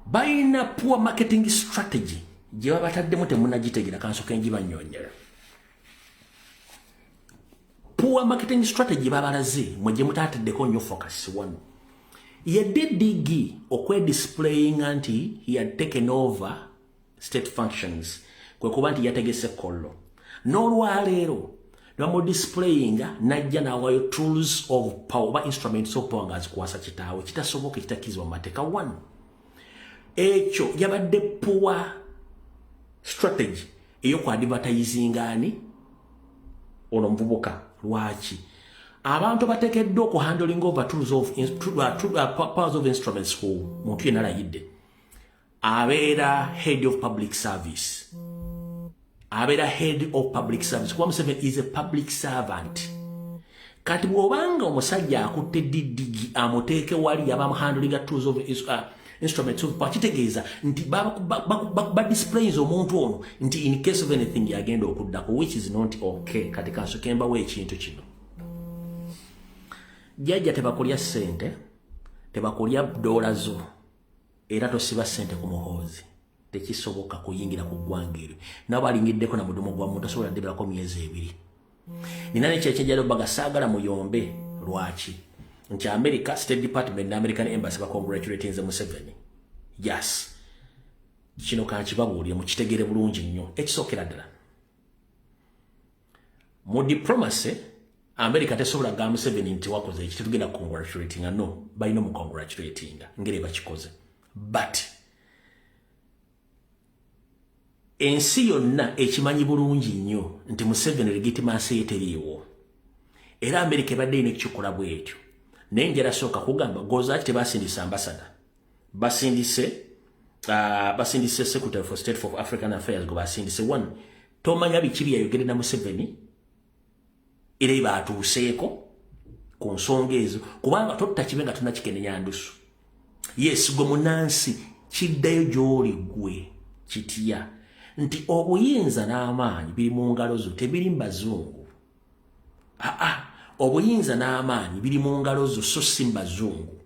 Speaker 1: balina poor marketing strategy gye babataddemu temunnagitegera kansoke ngibannyonnyera. Poor marketing strategy babalaze mwe gye mutaataddeko nnyo focus. 1 ye did okwedisplaying nti he had taken over state functions kwe kuba nti yategese kollo n'olwaleero namu displaying najja nawayo tools of power oba instruments of power nga zikwasa kitaawe kitasoboka kitakizwa mu mateeka. 1 ekyo yabadde poor strategy eyoku advertising ani ono muvubuka. Lwaki abantu bateekeddwa oku handling over tools of powers of instruments ku muntu yenna alayidde abeera head of public service kuba Museveni is a public servant. Kati bw'obanga omusajja akutte DDG amuteeke wali abamuhandlinga tools of instruments of power kitegeeza nti badisplays omuntu ono nti in case of anything yagenda okuddako which is not okay. Kati kansoke mbawo ekintu kino jjajja tebakulya ssente tebakulya dola zo era tosiba ssente ku muhoozi tekisoboka kuyingira ku ggwanga eryo nabo alingiddeko na mudumu gwa muntu asobola ddeberako myezi 2. Nina nekyekijjalo baga saagala muyombe. Lwaki nti America State Department na American Embassy congratulating Museveni. Yes kino kankibabuulire mukitegere bulungi nnyo. Ekisookera ddala mu diplomacy America tesobola gamba Museveni nti wakoze eki tetugenda congratulating no balina mu congratulating ngere bakikoze but ensi yonna ekimanyi bulungi nnyo nti Museveni legitimacy eteriiwo era America ebadde ine ekikola bwetyo naye njala sooka kugamba gozaaki tebasindise ambassador basindise Secretary for State for African Affairs go basindise. 1 tomanya biki byayogere na Museveni era baatuuseeko ku nsonga ezo kubanga tottakibe nga tunakikenenya ndusu. Yes gwe munansi kiddayo gy'oli gwe kitya nti obuyinza n'amaanyi biri mu ngalo zo tebiri mu bazungu. Obuyinza n'amaanyi biri mu ngalo zo so si mu bazungu.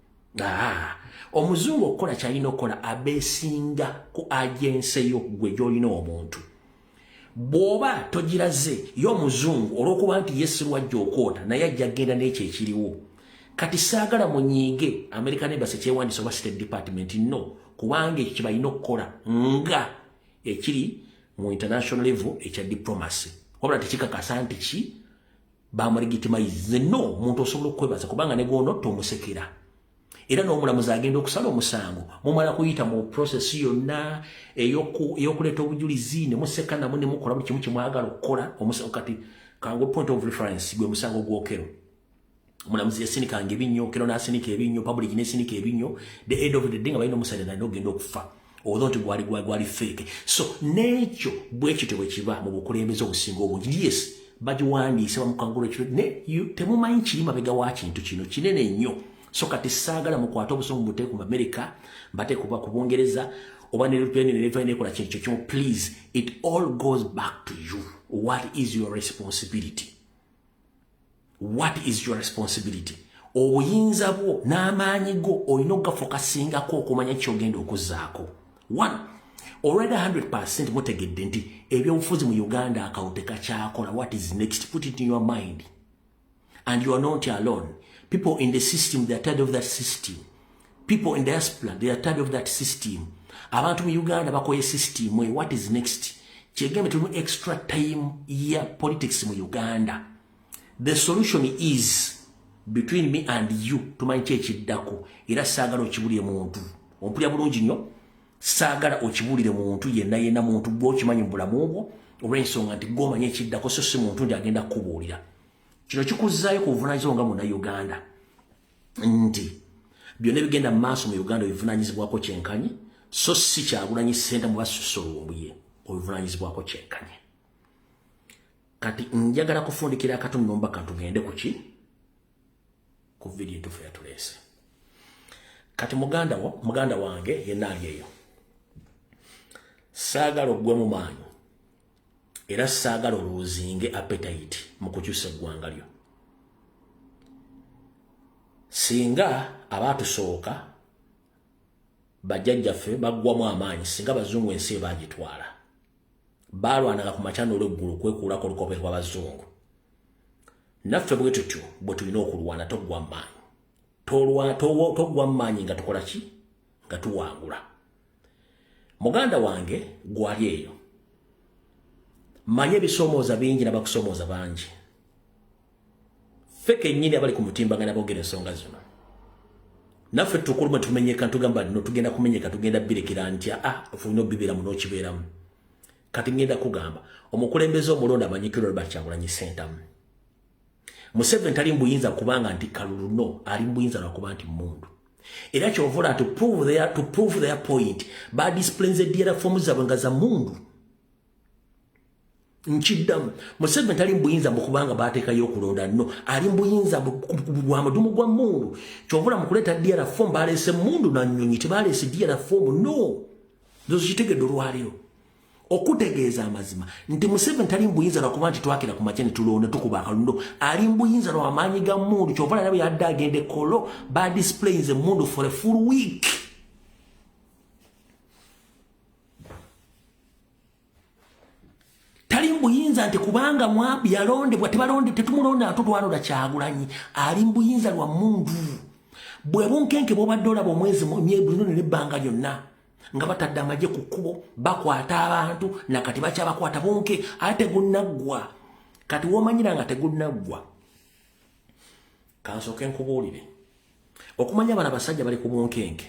Speaker 1: Omuzungu okukola kyalina okukola abeesinga ku agensi yo gwe gy'olina omuntu. Bw'oba togiraze y'omuzungu olw'okuba nti Yesu lwajja okwota naye ajja genda n'ekyo ekiriwo. Kati saagala munyiige American Embassy kyewandisa oba State Department no kubanga ekyo balina okukola nga ekiri mu international level ekya diplomacy. Wabula tekikakasa nti ki bamulegitimize no omuntu osobola okwebaza kubanga ne gono tomusekera. Era n'omulamuzi agenda okusala omusango mumala kuyita mu process yonna eyokuleeta obujulizi ne museka namu ne mukola buli kimu kye mwagala okukola omusango. Kati kangu point of reference gwe musango gwokero mulamuzi yasinika ebinyo kero nasinika ebinyo public nesinika ebinyo the end of the day ngabalina omusajja naye ogenda okufa although gwali fake so nekyo bwekyo bwekiba mu bukulembeze obusinga obungi yes bagiwandiise bamukangula ekyo temumanyi kiri mabega wa kintu kino kinene nnyo so kati saagala mukwate obusomu buteeku mu America bateeku ku Bungereza oba nekola kintu kyo please it all goes back to you. What is your responsibility? What is your responsibility? Obuyinza bwo n'amaanyi go olina okugafokasingako okumanya kyogenda okuzaako. 1. Already 100% mutegedde nti ebyobufuzi mu Uganda akawute kakyakola. What is next? Put it in your mind. And you are not alone. People in the system, they are tired of that system. People in diaspora, they are tired of that system. Abantu mu Uganda bakoye system. What is next? Kyegambye tulimu extra time ya politics mu Uganda. The solution is between me and you. Tumanyi kyekiddako era saagala okibulire muntu. Ompulya bulungi nnyo. Saagala okibulire muntu yenna muntu gw'okimanyi mu bulamu bwo olw'ensonga nti gw'omanyi ekiddako so si muntu ndi agenda kukubuulira. Kino kikuzzaayo ku buvunaanyizibwa nga Munnayuganda nti byonna ebigenda mu maaso mu Uganda obivunaanyizibwako kyenkanyi so si Kyagulanyi Ssentamu basusolombuye obivunaanyizibwako kyenkanyi. Kati njagala kufundikira akatono nomba katugende ku video entuufu yatuleese. Kati muganda wange yenna ali eyo saagala ogwe mu maanyi era saagala oluzinge appetite mu kukyusa eggwanga lyo. Singa abaatusooka bajjajjaffe baggwamu amaanyi singa abazungu ensi baagitwala baalwanaga ku makyano olw'eggulu kwekuulako olukope lw'abazungu. Naffe bwe tutyo bwe tulina okulwana toggwa maanyi. Toggwa maanyi nga tukola ki? Nga tuwangula. Muganda wange gwali eyo. Manye ebisoomooza bingi n'abakusomooza bangi. Ffe kennyini abali ku mutimbagana boogera ensonga zino. Naffe tukuluma tumenyeka ntugamba nno tugenda kumenyeka tugenda birekera ntya ofuna obibeera muno okibeeramu. Kati ngenda kugamba omukulembeze omulonda amanyikiro Robert Kyagulanyi Ssentamu. Museveni tali mbuyinza kubanga nti kalulu no ali mbuyinza lwakuba nti mundu. Era kyovula to prove their point ba displays edira forms zabwe nga za mundu. Nchiddamu Museveni tali mbuyinza mukubanga bateekayo okulonda no ali mbuyinza bwa mudumu gwa mundu. Kyovula mukuleta dira form balese mundu na nnyonyi tebalese dira form no. Zozo kitegedde olwaliro. Okutegeeza amazima nti Museveni tali mbuyinza lwakuba nti twakira ku makyane tulonda tukuba akalundo ali mbuyinza lw'amaanyi ga mundu kyovula nabwe yadde agende kolo ba displays mundu for a full week. Tali mbuyinza nti kubanga mwabi yalondebwa tetumulonda atutwalonda Kyagulanyi ali mbuyinza lwa mundu. Bwe bunkenke bw'obadde olaba omwezi myebulino n'ebbanga lyonna nga batadde amagye ku kkubo bakwata abantu nakati bakyabakwata bonke ate gunaggwa. Kati womanyira nga tegunaggwa kansooke nkubuulire okumanya abana basajja bali ku bunkenke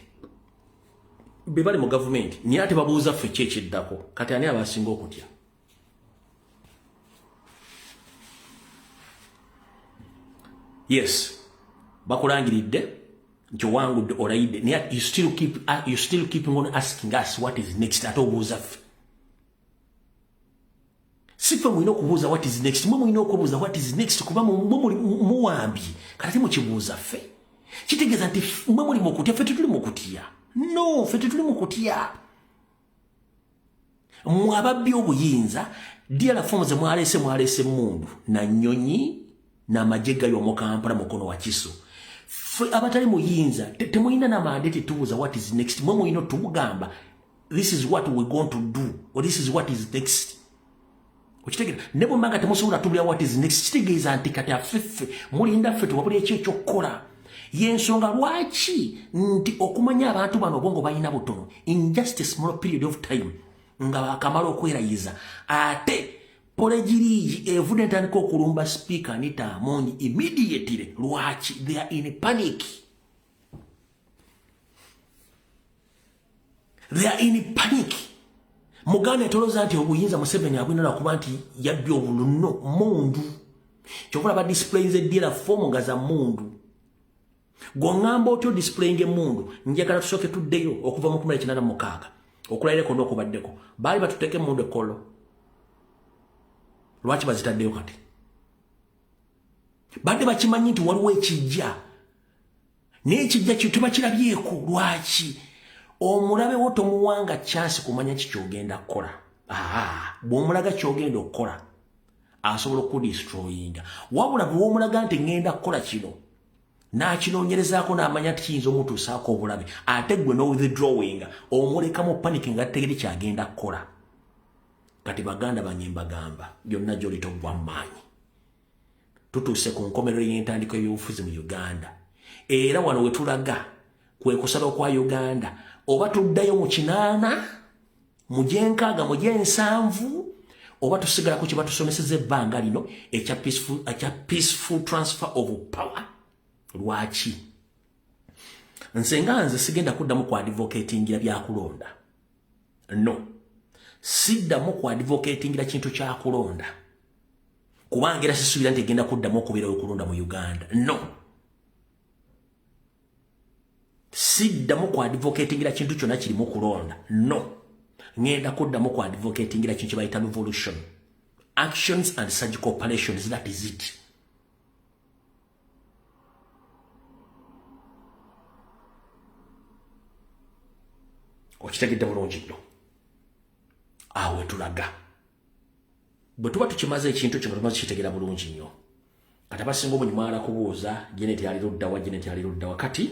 Speaker 1: be bali mu gavumenti naye ate babuuza ffe ki ekiddako. Kati ani abasinga okutya? Yes bakulangiridde nchowangudde olaidde naye you still keeping on asking us what is next ate obuuza ffe. Si ffe mulina okubuuza what is next mwe mulina okubuuza what is next kuba muwambi kati mukibuuza ffe. Kitegeeza nti mwe muli mu kutya ffe tetuli mu kutya. No ffe tetuli mu kutya. Mmwe ababbi obuyinza dira fomu ze mwaleese mundu na nnyonyi n'amagye gali omu Kampala mukono wa Kiso. Abatali muyinza temulina na mandate tubuuza what is next. Mwe mulina tugamba this is what we're going to do or this is what is next. Okitegeera ne bwe mbanga temusobola tubulira what is next kitegeeza nti kati affeffe mulinda ffe tewabula ekyokkola. Yensonga lwaki nti okumanya abantu bano obwongo balina butono in just a small period of time nga bakamala okwerayiza ate Polejiriji evudde ntandika okulumba speaker Anita Amongi immediately. Lwaki? They are in panic. They are in panic. Muganda etoloza nti obuyinza Museveni abwina lwakuba nti yabbye obulunno mundu. Chokola ba displays edira form nga za mundu. Gwangamba otyo displaying mundu njagala tusoke tuddeyo okuva mu 1996 okulaire kono okubaddeko bali batuteke mundu ekolo lwaki bazitaddeyo kati badde bakimanyi nti waliwo ekijja n'ekijja kituba kirabyeko lwaki omulabe wo tomuwanga chance kumanya kikyogenda kukola bw'omulaga kyogenda okukola asobola okudestroyinga wabula bw'omulaga nti ngenda kukola kino n'akinoonyerezaako n'amanya nti kiyinza omutuusaako obulabe ate gwe n'owithdrawing omuleka mu panic nga tegeri kyagenda kukola kati baganda bange mbagamba byonna gy'olitogwa mu maanyi tutuuse ku nkomerero y'entandiko y'obufuzi mu Uganda era wano we tulaga kwe kusaba kwa Uganda oba tuddayo mu 8 mu 9 mu 7 oba tusigala ku kiba tusomeseze ebbanga lino ekya peaceful transfer of power lwaki nze sigenda kuddamu ku advocatingira byakulonda no siddamu ku advocatingira kintu kya kulonda kubanga era sisuubira nti genda kuddamu okubeerayo okulonda mu Uganda no siddamu ku advocatingira kintu kyonna kirimu kulonda no ngenda kuddamu ku advocatingira kintu kyebayita revolution actions and surgical operations that is it okitegedde bulungi nnyo awe tulaga bwe tuba tukimaze ekintu kino tumaze kitegera bulungi nnyo kati abasinga omunyumala kubuuza Janet yali luddawa kati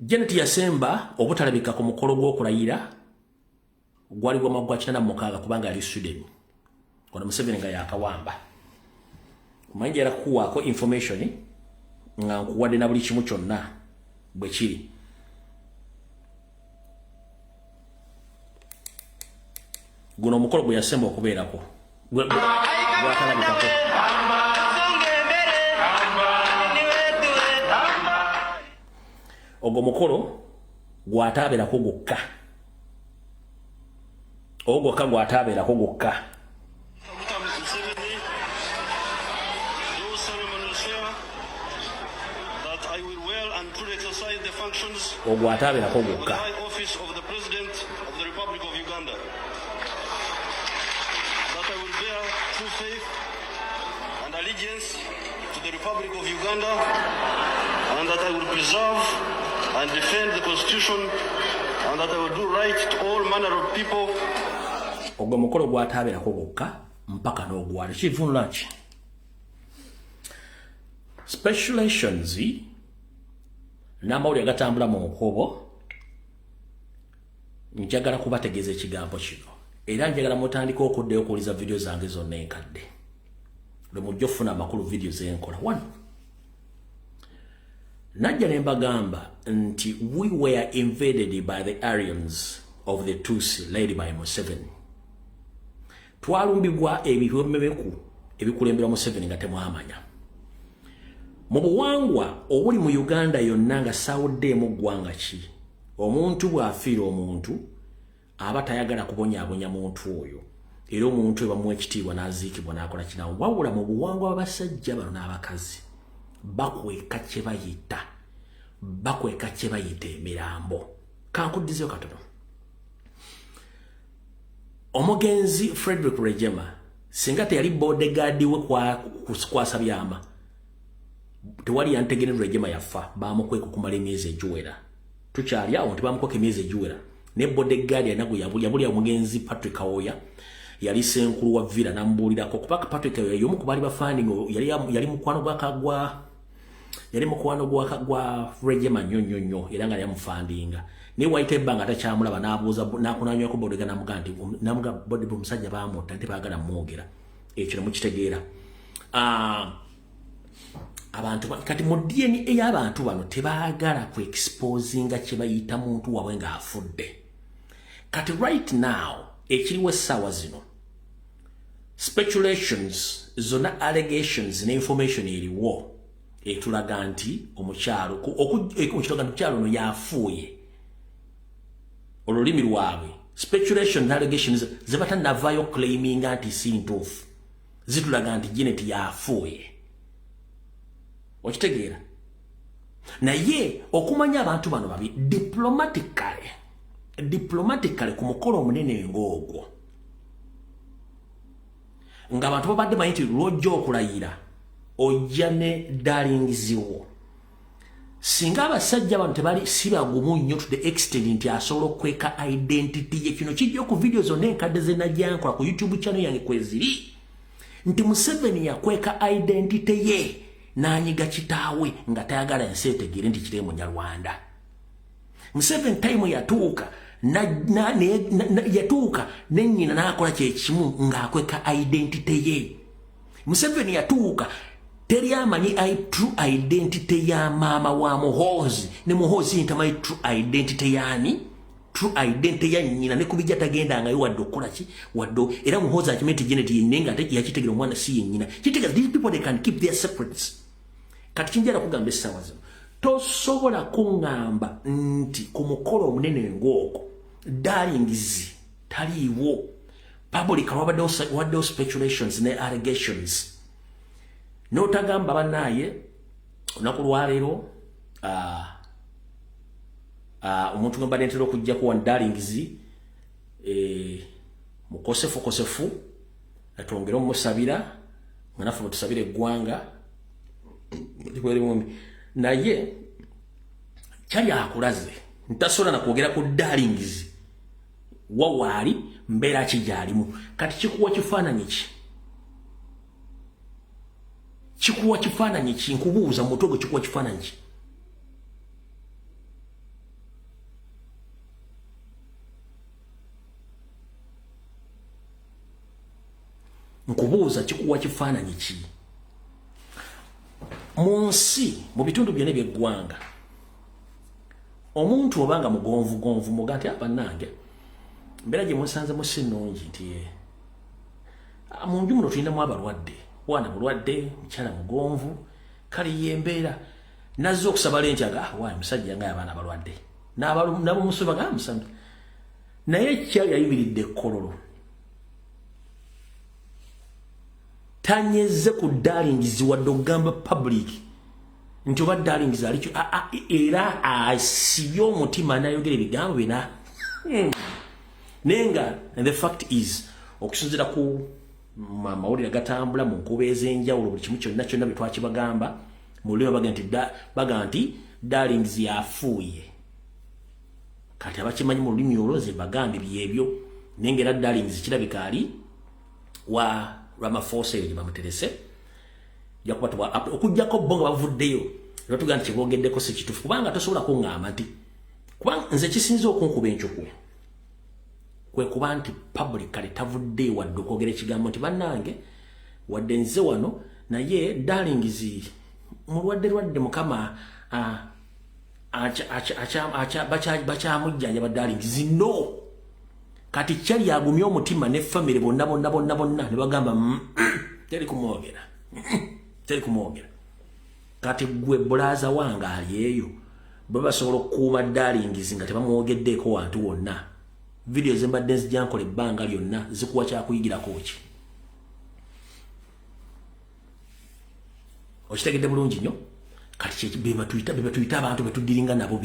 Speaker 1: Janet yasemba obutalabika ku mukolo gw'okulayira gwali gwa magwa 86 kubanga ali Sweden kono Museveni nga yakawamba kumanje era kuwako information nga nkuwadde na buli kimu kyonna bwe kiri guno mukolo gwe yasemba okubeerako gwatalabikako ogwo mukolo gwatabeerako gwokka ogwokka gwatabeerako gwokka ogwatabeerako gwokka
Speaker 2: to the Republic of Uganda, and that I will preserve and defend the Constitution, and that I will do right to all manner of people.
Speaker 1: Ogwo mukolo gwatabeerako gwokka mpaka n'ogwali kivunula ki speculations n'amawulire agatambula mu nkobo njagala kubategeeza ekigambo kino era njagala mutandika okuddayo okuwuliza video zange zonna enkadde lwemujja okufuna amakulu video zenkola one najja ne mbagamba nti we were invaded by the Aryans of the Tutsi led by Museveni twalumbibwa ebihomebeku ebikulembera Museveni nga temwamanya mu buwangwa obuli mu Uganda yonna nga sawuddeemu ggwanga ki omuntu bw'afiira omuntu aba tayagala kubonyaabonya muntu oyo era omuntu we bamuwa ekitiibwa n'aziikibwa n'akola kinawo wabula mu buwangwa b'abasajja bano n'abakazi bakweka kye bayita emirambo kankuddizeyo katono omugenzi Frederick Rejema singa teyali bodyguard we kwasa byama tewali yantegere Rejema yafa bamukweka okumala emyezi egiwera tukyali awo nti bamukweka emyezi egiwera ne bodyguard yanago yabuli omugenzi Patrick Awoya yali senkulu wa Villa nambuulirako kubaka Patrick Awoya yomu kubali bafandingo yali mukwano gwa Rejema nnyo era nga yamufandinga ne waite ebbanga takyamulaba n'abuuza n'akunanywako bodyguard namuga nti namuga body omusajja baamutta nti baagala mwogera ekyo mukitegeera abantu kati mu DNA y'abantu bano tebaagala ku exposinga kye bayita muntu waabwe ng'afudde kati right now ekiriwo essaawa zino speculations zonna allegations ne information eriwo etulaga nti omukyalo ono yafuuye olulimi lwabwe speculation allegations zebatanavaayo claiming nti si ntuufu zitulaga nti Janet yafuye okitegeera naye okumanya abantu bano babi diplomatically ku mukolo omunene ng'ogwo nga abantu babadde manyi nti lwojja okulayira ojja ne Darlingziwo singa abasajja bano tebali sibagumu nnyo to the extent nti asobola okweka identity ye kino kijja ku video zonna enkadde ze najjankola ku YouTube channel yange kweziri nti Museveni yakweka identity ye n'anyiga kitaawe nga tayagala ensi etegeere nti kiri Munyarwanda. Museveni time yatuuka yatuuka n'ennyina n'akola kyekimu ng'akweka identity ye. Museveni yatuuka teri amanyi true identity ya maama wa Muhoozi ne Muhoozi ntamanyi true identity yani true identity ya nnyina ne kubijja tagendangayo wadde okukola ki wadde era Muhoozi akimenti Janet yenna nga yakitegera omwana si yennyina kitegeza these people they can keep their secrets. Kati kinjala kugamba essaawa zino tosobola kuŋŋamba nti ku mukolo omunene ng'ogwo Darlingzi taliiwo public waddewo speculations ne allegations n'otagamba bannaye olunaku lwaleero omuntu gwe mbadde ntera okugjaku wano Darlingzi mukosefu atwongere omusabira nga naffe bwe tusabira eggwanga naye kyali akulaze ntasobola nakwogera ku Darlingzi wawaali mbeera ki gy'alimu kati kikuwa kifaananyi ki kikuwa kifaananyi ki nkubuuza mu mutwe gwe kikuwa kifaananyi ki nkubuuza kikuwa kifaananyi ki mu nsi mu bitundu byonna by'eggwanga omuntu obanga mugonvugonvu muga nti abannange mbeera gye musanzemu si nnungi nti mu nju muno tulinamu abalwadde wana mulwadde mukyala mugonvu kale yembeera nazze okusaba lenti aga waayi musajja nga abaana abalwadde nabo musoba nga musajja naye kyali yayimiridde ekkololo tanyeze ku Darlingzi wadde okugamba public nti oba Darlingzi alikyo era asibye omutima nayogera ebigambo bina nenga and the fact is okusinzira ku mawulire gatambula mu nkuba ez'enjawulo buli kimu kyonna kyonna bye twakibagamba mu lulimi baga nti Darlingzi yafuuye kati abakimanyi mu lulimi olwo ze bagambe byebyo nenga era Darlingzi kirabika ali wa Ramaphosa eyo gye bamuterese jakubatwa okujjako bo nga bavuddeyo era tugamba nti kyeboogeddeko si kituufu kubanga tosobola kuŋŋamba nti kubanga nze kisinza okunkuba enkyuku kwe kuba nti publicly tavuddeyo wadde okwogera ekigambo nti bannange wadde nze wano naye Darlingzi mulwadde mukama bakyamujjanja ba Darlingzi no kati kyali agumye omutima ne family bonna ne bagamba teri kumwogera kati gwe bulaza wange ali eyo babasobola okukuuma Darlingzi nga tebamwogeddeeko wantu wonna video zembadde nzijjankola ebbanga lyonna zikuwa kyakuyigirako ki okitegedde bulungi nnyo kati bebatuyita abantu betudiringa nabo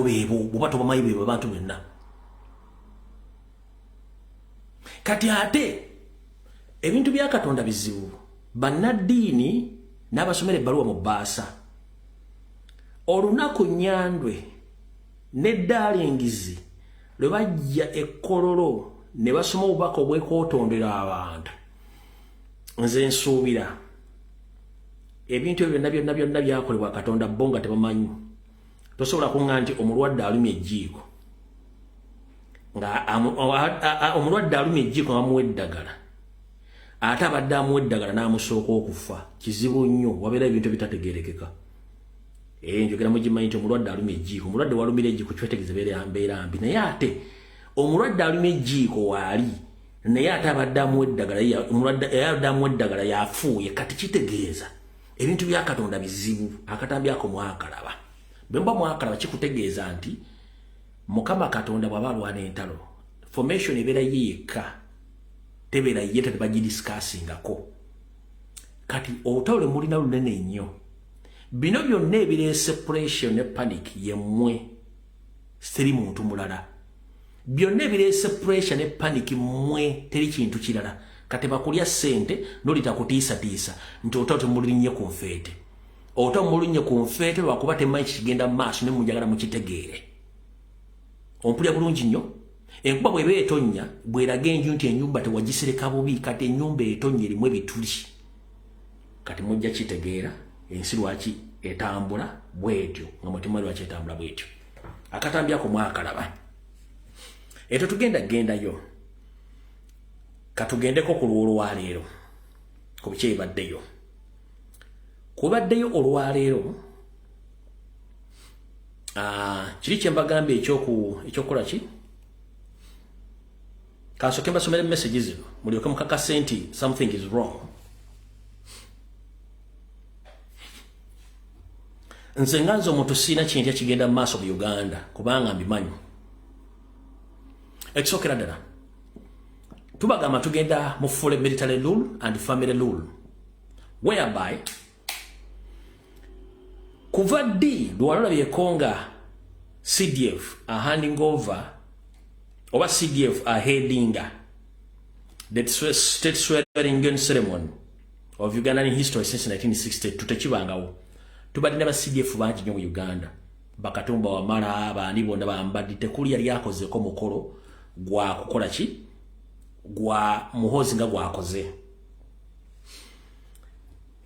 Speaker 1: beebo bwoba tobamanyi beebo abantu benna kati ate ebintu bya Katonda bizibu bannaddiini n'abasomera ebbaluwa mu bbaasa olunaku Nyandwe ne Darlingzi lwe bajja ekkololo ne basoma obubaka obwekootondera abantu nze nsuubira ebintu ebyo byonna byakolebwa Katonda bo nga tebamanyi tosobola kuŋŋa nti omulwadde alumya ejjiiko nga omulwadde alumya ejjiiko nga muwa eddagala ate abadde amuwa eddagala n'amusooka okufa kizibu nnyo wabeera ebintu ebitategeerekeka njogera mugimanyi nti omulwadde alumya ejjiiko omulwadde walumira ejjiiko kwetegeze mbeera mbi naye ate omulwadde alumya ejjiiko waali naye ate abadde amuwa eddagala yafuuye kati kitegeeza ebintu bya Katonda bizibu akatambi ako mwakalaba bemba mwakalaba kikutegeeza nti Mukama Katonda bw'aba alwana entalo formation ebeera yekka tebera yete bagidiscussingako kati otawule mulina lunene nnyo bino byonna ebirese pressure ne panic yemmwe siri muntu mulala byonna ebirese pressure ne panic mmwe teri kintu kirala kati bakulya sente nolita kutiisa nti otawule mulinye ku nfeete otawule mulinye ku nfeete lwakuba temanyi kigenda maaso ne mujagala mukitegeere ompulya bulungi nnyo enkuba bweba etonnya bweraga enju nti ennyumba tewagisereka bubi kati ennyumba etonnya erimu ebituli kati mujja kitegeera ensi lwaki etambula bwetyo nga mutima lwaki etambula bwetyo akatambyako mwakalaba eto tugenda gendayo katugendeko ku lwolwaleero ku biki ebibaddeyo kubaddeyo olwaleero kiri kye mbagambye ekyokukola ki kansooke mbasomere message zino mulyoke mukakase nti something is wrong. Nze nganze omuntu sina kintu ekigenda mu maaso mu Uganda kubanga mbimanyi ekisookera ddala tubagamba tugenda mu full military rule and family rule whereby kuva ddi lwalalabyeko nga CDF are handing over oba CDF are heading the state swearing-in ceremony of Ugandan history since 1960 tutekibangawo tubadde n'aba CDF bangi nnyo mu Uganda Bakatumba Wamala baani bonna bambadde tekuli yali akozeeko mukolo gwa kukola ki gwa muhozi nga gwakoze.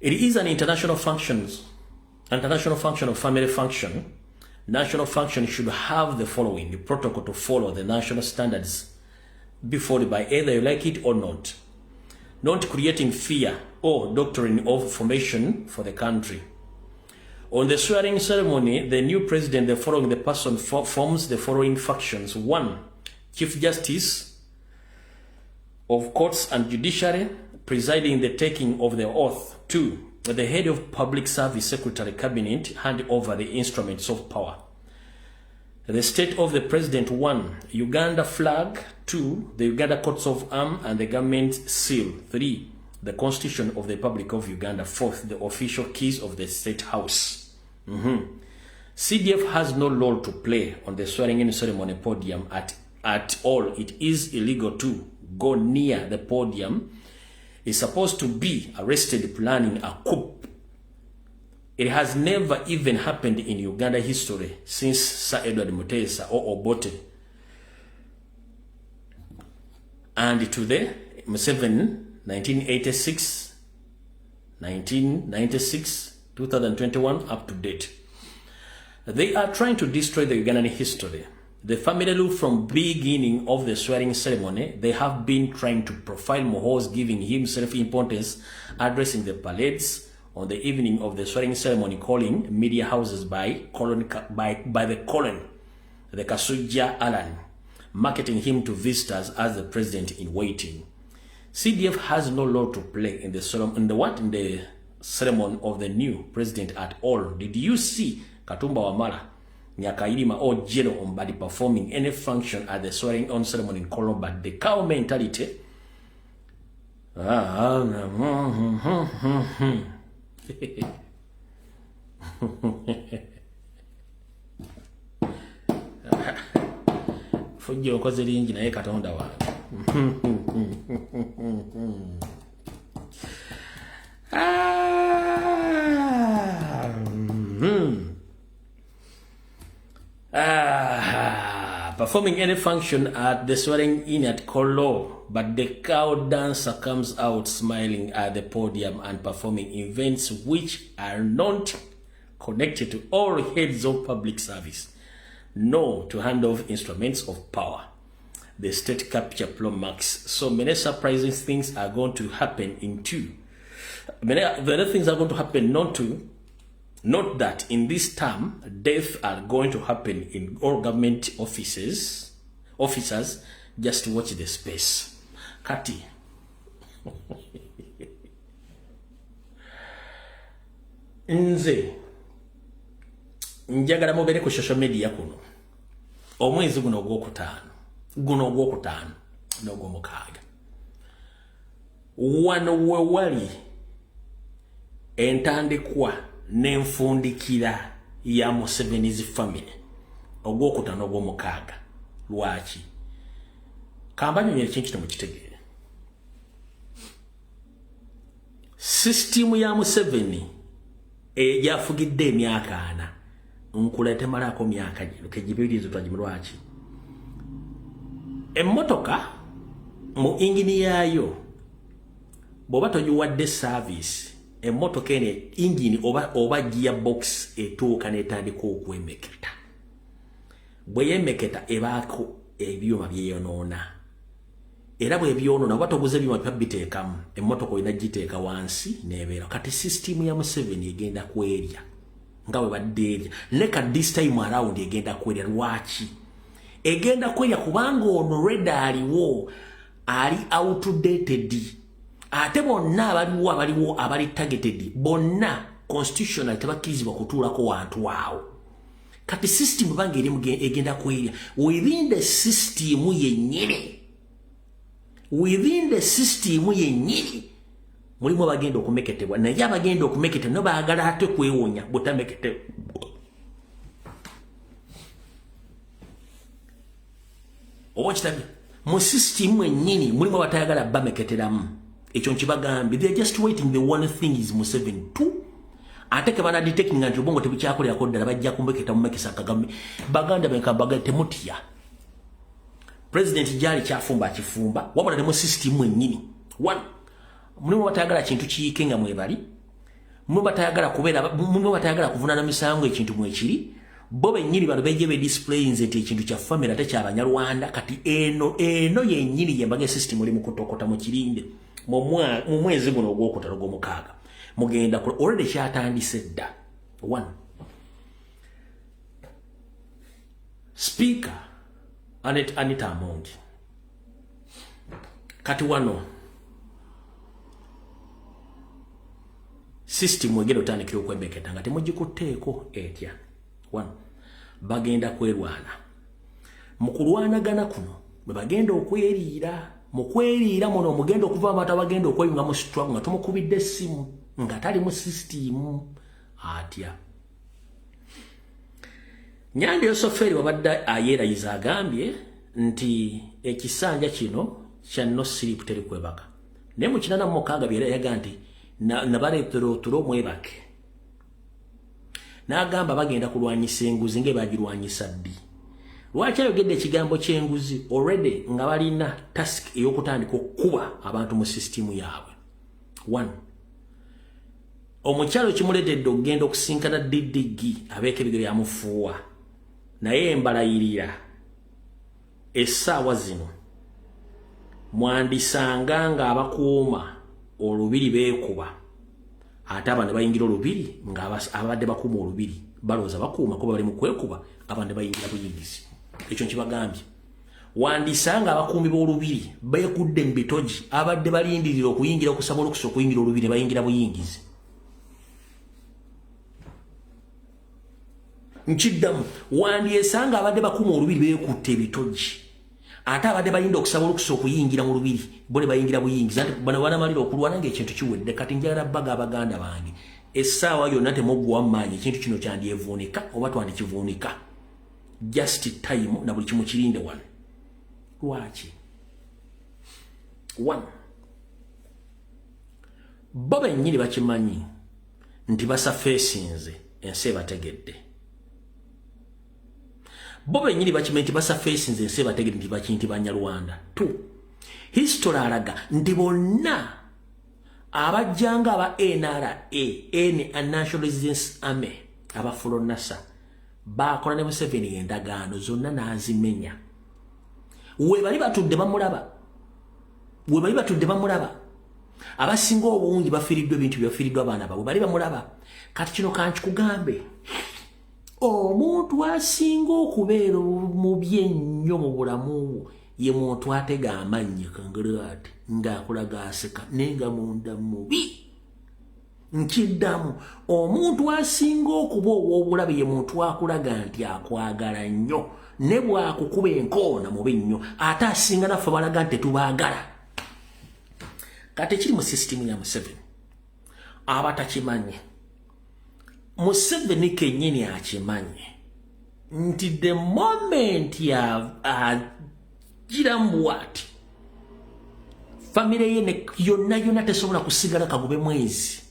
Speaker 1: It is an international function of family function. National function should have the following: the protocol to follow the national standards be followed by either you like it or not creating fear or doctrine of formation for the country. On the swearing ceremony, the new president, the following the person forms the following factions: 1. Chief Justice of Courts and Judiciary, presiding the taking of the oath. 2. The head of Public Service Secretary Cabinet, hand over the instruments of power. The state of the president. 1. Uganda flag. 2. The Uganda coats of arms and the government seal. 3. The Constitution of the Republic of Uganda. 4. The official keys of the State House. CDF has no role to play on the swearing-in ceremony podium at all. It is illegal to go near the podium. Is supposed to be arrested planning a coup. It has never even happened in Uganda history since Sir Edward Mutesa or Obote. And today, Museveni, 1986, 1996, 2021, up to date. They are trying to destroy the Ugandan history. The family rule from beginning of the swearing ceremony, they have been trying to profile Muhoozi, giving him self-importance, addressing the parades on the evening of the swearing ceremony, calling media houses by the colon, the Kasuja Alan, marketing him to visitors as the president in waiting. CDF has no role to play in the ceremony of the new president at all. Did you see Katumba Wamala, Nyakairima or Jero Ombadi performing any function at the swearing on ceremony in Colombo? But the cow mentality. Fujo koze lingi naye Katonda wange. Performing any function at the swearing in at Kolo, but the cow dancer comes out smiling at the podium and performing events which are not connected to all heads of public service. No to hand off instruments of power. The state capture Plomax. So many surprising things are going to happen in two. Many other things are going to happen not that in this term, death are going to happen in all government officers, just watch the space. Kati. Nze. Njagala mubere ku social media kuno. Omwezi guno ogwokutaano. N'ogwomukaaga. wano we wali entandikwa n'enfundikira ya Museveni's family ogwokutano ogw'omukaaga lwaki kambanyonyera ekintu kino mukitegeere system ya Museveni ejafugidde emyaka 4 nkulete malako myaka kejibirizo twajimu lwaki emmotoka mu engine yayo boba tojiwadde service emmotoka ene engine oba gearbox etuuka netandika okwemeketa bwe yemeketa ebaako ebyuma byeyonoona era bwe byonoona oba toguze ebyuma biteekamu emmotoka olina giteeka wansi nebeera kati system ya Museveni egenda kwerya nga bwe badde erya leka this time around egenda kwerya lwaki egenda kwerya kubanga ono reda aliwo ali outdated ate bonna abaliwo abali targeted bonna constitutional tebakirizibwa kutuulako wantu awo kati system bange egenda kwerya within the system yenyini mulimu abagenda okumeketebwa naye abagenda okumekete no baagala ate kwewonya butamekete owakitabye mu system yenyini mulimu abatayagala bameketeramu ekyo nkibagambye they're just waiting the one thing is Museveni too ate ke bana detecting nti obongo tebikyakolera ddala bajja kumbeketa mu Mekisa Kagame baganda benkabaga temutya president jali kyafumba kifumba wabona ne mu system yenyini one mulimu batayagala kintu kiyikenga mwebali mulimu batayagala kubeera mulimu batayagala kuvunana misango ekintu mwekiri bo benyini bano beje be display nzeti ekintu kya family ate kya Banyarwanda kati eno yenyini yembage system oli mukutokota mu kirinde mu mwezi guno ogwokutalo gw'omukaaga mugenda ku already kyatandise dda one speaker Anita Amongi kati wano system egero tandikira okwembeketa nga temugikuteeko etya one bagenda kwerwana mu kulwanagana kuno bwe bagenda okweriira mu kweriira muno mugenda okuva amata bagenda okweyunga mu strong nga tumukubidde essimu nga tali mu system atya Nyandi Yosoferi wabadde ayerayiza agambye nti ekisanja kino kya no sleep teri kwebaka ne mu kinana mu kanga byera yaga nti nabaleetera tulo mwebake n'agamba bagenda kulwanyisa enguzi nge bagirwanyisa ddi lwaki ayogedde ekigambo ky'enguzi already nga balina task ey'okutandika okukuba abantu mu system yaabwe one omukyalo kimuletedde okugenda okusinkana Didigi abeeka ebigere byamufuuwa naye embalayirira essaawa zino mwandisanga nga abakuuma olubiri beekuba ate abandi bayingira olubiri nga abadde bakuuma olubiri balowooza bakuuma kuba bali mu kwekuba abandi bayingira buyingizi ekyo nkibagambye wandisanga abakuumi b'olubiri beekudde mu bitogi abadde balindirira okuyingira okusaba olukusa okuyingira olubiri bayingira buyingizi nkiddamu wandyesanga abadde bakuuma olubiri beekutte ebitogi ate abadde balinda okusaba olukusa okuyingira mu lubiri bo ne bayingira buyingizi ate bano banamalira okulwana ng'ekintu kiwedde kati njagala baga abaganda bange essaawa yonna temuggwa maanyi ekintu kino kyandyevuunika oba twandikivuunika just time na buli kimu kirinde wano lwaki one bo bennyini bakimanyi nti basafeesinze ensi ebategedde bo bennyini bakimanyi nti basafeesinze ensi ebategedde nti bakinti Banyarwanda two history alaga nti bonna abajjanga aba NRA National Resistance Army abafulo NASA bakola ne Museveni endagaano zonna n'azimenya we bali batudde bamulaba abasinga obungi bafiiriddwa ebintu byafiiriddwa abaana baabwe bali bamulaba kati kino kankikugambe omuntu asinga okubeera mubi ennyo mu bulamu ye muntu atega amannyo kangalaati ng'akulaga aseka naye nga munda mubi nkiddamu omuntu asinga okuba ow'obulabe ye muntu akulaga nti akwagala nnyo ne bw'akukuba enkoona mubi nnyo ate asinga naffe balaga nti tetubaagala kati kiri mu system ya Museveni abatakimanyi Museveni kenyini akimanyi nti the moment ya jirambuati family ye ne yonna tesobola kusigala kagube mwezi